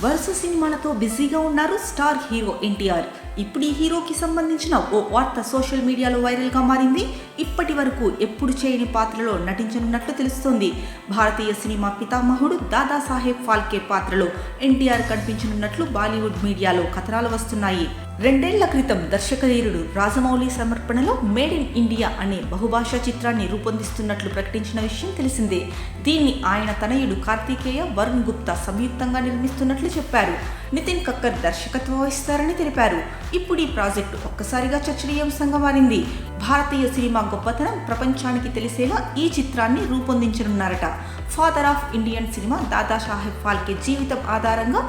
వరుస సినిమాలతో బిజీగా ఉన్నారు స్టార్ హీరో ఎన్టీఆర్. ఇప్పుడు ఈ హీరోకి సంబంధించిన ఓ వార్త సోషల్ మీడియాలో వైరల్గా మారింది. ఇప్పటి వరకు ఎప్పుడు చేయని పాత్రలో నటించనున్నట్లు తెలుస్తోంది. భారతీయ సినిమా పితామహుడు దాదాసాహెబ్ ఫాల్కే పాత్రలో ఎన్టీఆర్ కనిపించనున్నట్లు బాలీవుడ్ మీడియాలో కథనాలు వస్తున్నాయి. 2 ఏళ్ల క్రితం దర్శకధీరుడు రాజమౌళి సమర్పణలో మేడ్ ఇన్ ఇండియా అనే బహుభాషా చిత్రాన్ని రూపొందిస్తున్నట్లు ప్రకటించిన విషయం తెలిసిందే. దీన్ని ఆయన తనయుడు కార్తికేయ, వరుణ్ గుప్తా సంయుక్తంగా నిర్మిస్తున్నట్లు చెప్పారు. నితిన్ కక్కర్ దర్శకత్వం వహిస్తారని తెలిపారు. ఇప్పుడు ఈ ప్రాజెక్టు ఒక్కసారిగా చర్చనీయాంశంగా మారింది. భారతీయ సినిమా గొప్పతనం ప్రపంచానికి తెలిసేలా ఈ చిత్రాన్ని రూపొందించనున్నారట. Father of Indian cinema Dadasaheb Phalke జీవితం ఆధారంగా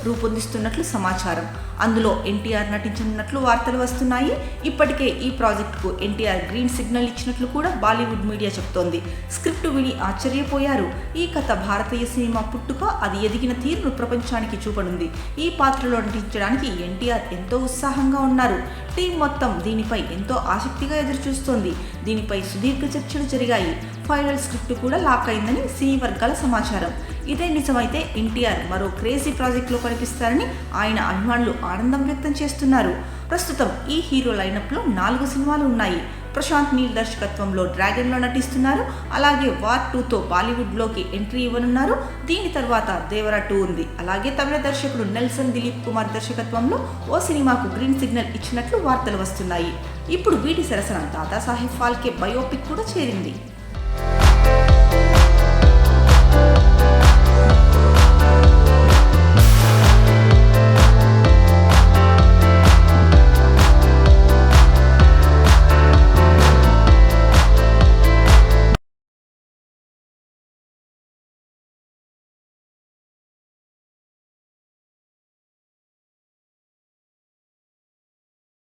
రూపొందిస్తున్నట్లు సమాచారం. అందులో ఎన్టీఆర్ నటించనున్నట్లు వార్తలు వస్తున్నాయి. ఇప్పటికే ఈ ప్రాజెక్టుకు ఎన్టీఆర్ గ్రీన్ సిగ్నల్ ఇచ్చినట్లు కూడా బాలీవుడ్ మీడియా చెబుతోంది. స్క్రిప్ట్ విని ఆశ్చర్యపోయారు. ఈ కథ భారతీయ సినిమా పుట్టుక, అది ఎదిగిన తీరును ప్రపంచానికి చూపనుంది. ఈ పాత్రలో నటించడానికి ఎన్టీఆర్ ఎంతో ఉత్సాహంగా ఉన్నారు. టీం మొత్తం దీనిపై ఎంతో ఆసక్తిగా ఎదురుచూస్తోంది. దీనిపై సుదీర్ఘ చర్చలు జరిగాయి. ఫైనల్ స్క్రిప్ట్ కూడా లాక్ అయిందని సినీ వర్గాల సమాచారం. ఇదే నిజమైతే ఎన్టీఆర్ మరో క్రేజీ ప్రాజెక్టులో కనిపిస్తారని ఆయన అభిమానులు ఆనందం వ్యక్తం చేస్తున్నారు. ప్రస్తుతం ఈ హీరో లైనప్లో 4 సినిమాలు ఉన్నాయి. ప్రశాంత్ నీల్ దర్శకత్వంలో డ్రాగన్లో నటిస్తున్నారు. అలాగే వార్ 2తో బాలీవుడ్లోకి ఎంట్రీ ఇవ్వనున్నారు. దీని తర్వాత దేవరా 2 ఉంది. అలాగే తమిళ దర్శకుడు నెల్సన్ దిలీప్ కుమార్ దర్శకత్వంలో ఓ సినిమాకు గ్రీన్ సిగ్నల్ ఇచ్చినట్లు వార్తలు వస్తున్నాయి. ఇప్పుడు వీటి సరసన దాదాసాహెబ్ ఫాల్కే బయోపిక్ కూడా చేరింది.